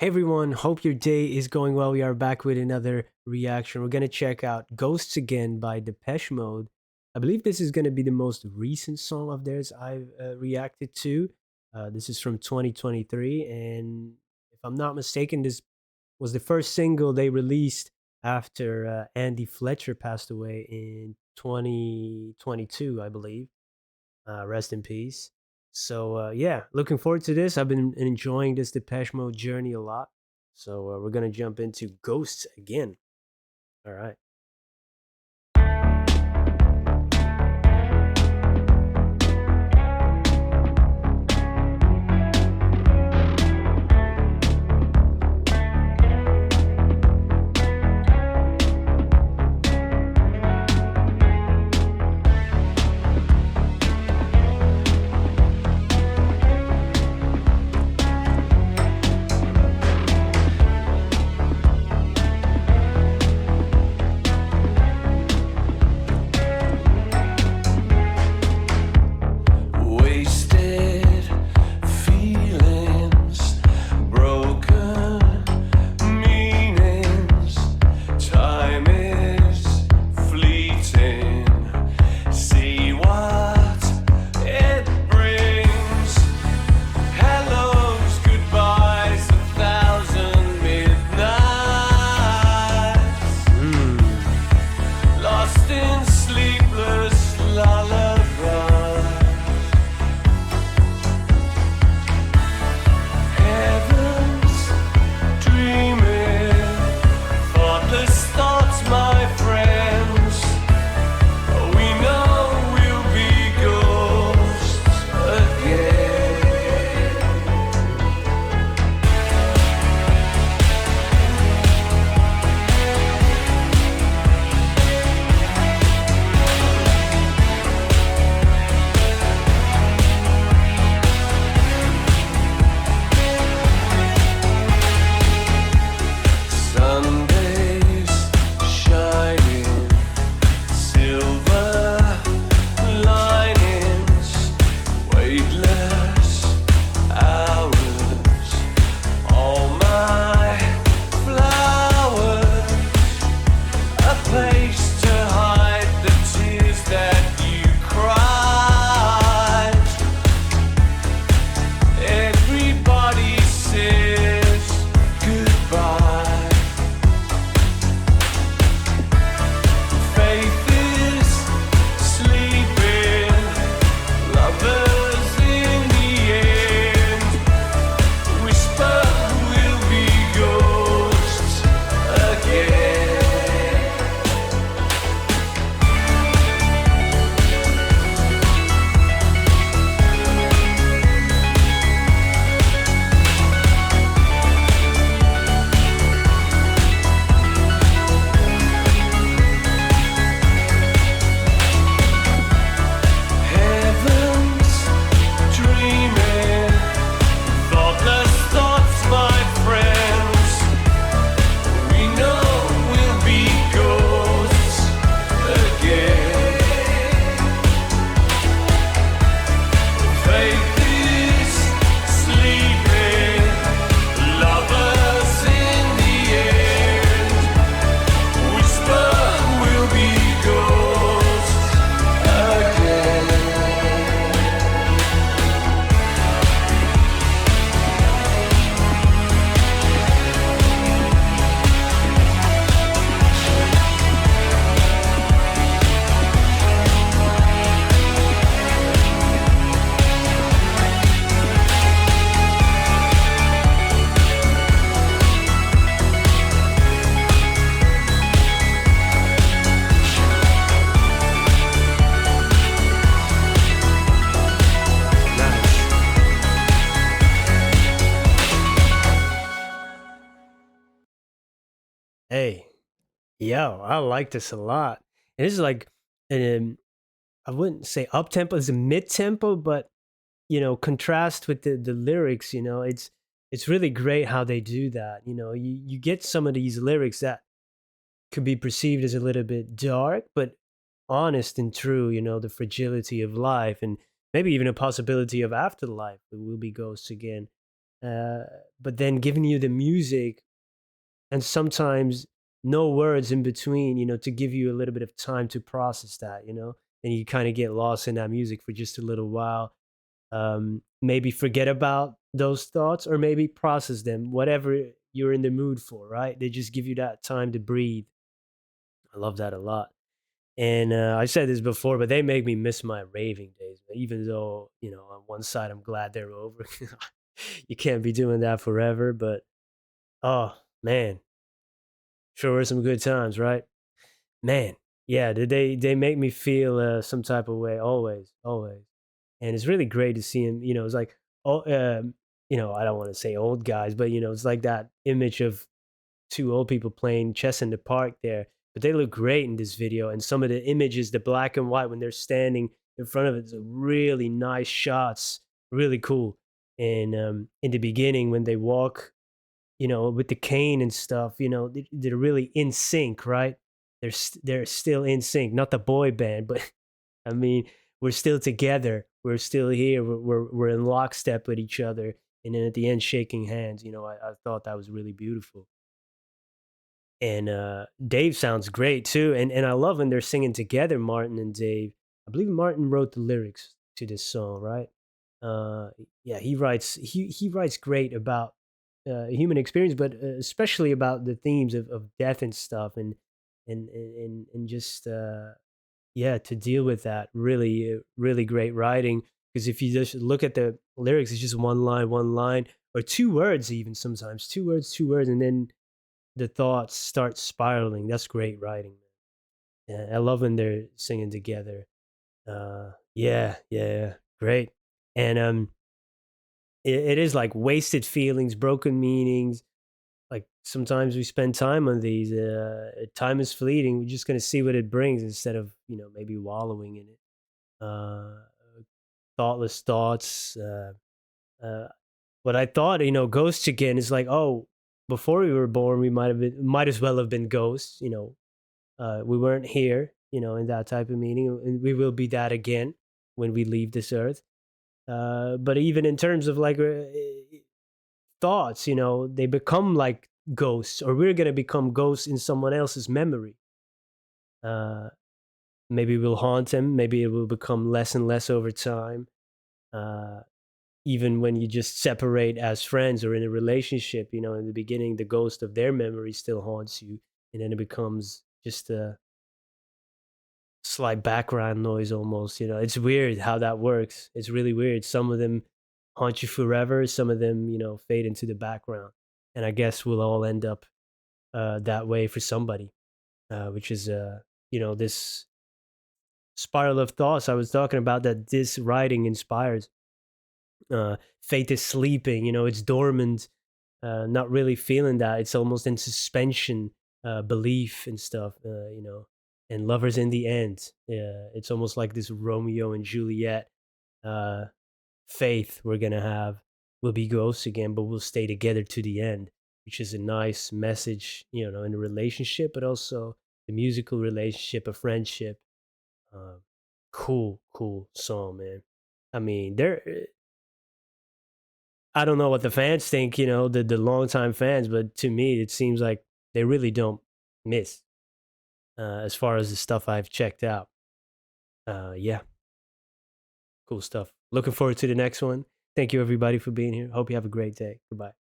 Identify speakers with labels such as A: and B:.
A: Hey everyone, hope your day is going well. We are back with another reaction. We're going to check out Ghosts Again by Depeche Mode. I believe this is going to be the most recent song of theirs I've reacted to. This is from 2023, and if I'm not mistaken, this was the first single they released after Andy Fletcher passed away in 2022, I believe. Rest in peace. So yeah, looking forward to this. I've been enjoying this Depeche Mode journey a lot. So we're gonna jump into Ghosts again. All right.
B: Wasted feelings, broken meanings. Time is fleeting. See what it brings. Hellos, goodbyes, 1,000 midnights. Lost in sleepless lullaby. Heavens dreaming, thoughtless thoughts, my friends. We know we'll be ghosts again. Sundays shining, silver linings, weightless hours, all my flowers, a place to hide the tears that you cried. Everybody says goodbye. Faith is sleeping, lovers in the end. Whisper we'll be ghosts again. Heavens dreaming, thoughtless thoughts, my friends. We know we'll be ghosts again. Faith is sleeping, lovers in the end. Whisper we'll be ghosts again.
A: Hey, yo, I like this a lot. And this is like, um, I wouldn't say up tempo. It's a mid tempo, but contrast with the lyrics. It's really great how they do that. You get some of these lyrics that could be perceived as a little bit dark, but honest and true, the fragility of life and maybe even a possibility of afterlife. We will be ghosts again. Uh, but then giving you the music and sometimes no words in between, to give you a little bit of time to process that, and you kind of get lost in that music for just a little while. Maybe forget about those thoughts or maybe process them, whatever you're in the mood for, right? They just give you that time to breathe. I love that a lot. And I said this before, but they make me miss my raving days, even though, on one side, I'm glad they're over. You can't be doing that forever, but oh, man, sure were some good times, right? Man, yeah, they make me feel some type of way always, always. And it's really great to see him. It's like, oh, I don't want to say old guys, but it's like that image of two old people playing chess in the park there. But they look great in this video, and some of the images, the black and white when they're standing in front of it, is really nice shots, really cool. And in the beginning, when they walk, with the cane and stuff, they're really in sync, right? They're still in sync, not the boy band, but I mean, we're still together. We're still here. We're in lockstep with each other, and then at the end, shaking hands. I thought that was really beautiful. And Dave sounds great too, and I love when they're singing together, Martin and Dave. I believe Martin wrote the lyrics to this song, right? Uh, yeah, he writes great about human experience, but especially about the themes of death and stuff, and just yeah, to deal with that. Really, really great writing. Because if you just look at the lyrics, it's just one line, or two words, even sometimes two words, and then the thoughts start spiraling. That's great writing. Yeah, I love when they're singing together. Yeah, yeah, yeah, great. And it is like wasted feelings, broken meanings. Like sometimes we spend time on these. Time is fleeting. We're just gonna see what it brings instead of maybe wallowing in it. Uh, thoughtless thoughts. Uh, what I thought, ghosts again is like, oh, before we were born, we might as well have been ghosts. We weren't here, in that type of meaning, and we will be that again when we leave this earth. But even in terms of like thoughts, they become like ghosts, or we're gonna become ghosts in someone else's memory. Uh, Maybe we'll haunt him. Maybe it will become less and less over time. Uh, Even when you just separate as friends or in a relationship, in the beginning, the ghost of their memory still haunts you, and then it becomes just a slight background noise almost. It's weird how that works. It's really weird. Some of them haunt you forever, some of them, fade into the background. And I guess we'll all end up that way for somebody, which is this spiral of thoughts I was talking about that this writing inspires. Faith is sleeping, it's dormant, not really feeling that. It's almost in suspension, belief and stuff, and lovers in the end. Yeah, it's almost like this Romeo and Juliet uh, faith we're gonna have. We'll be ghosts again, but we'll stay together to the end, which is a nice message, in a relationship, but also the musical relationship, a friendship. Um, cool, cool song, man. I mean, I don't know what the fans think, the longtime fans, but to me, it seems like they really don't miss as far as the stuff I've checked out. Yeah, cool stuff. Looking forward to the next one. Thank you, everybody, for being here. Hope you have a great day. Goodbye.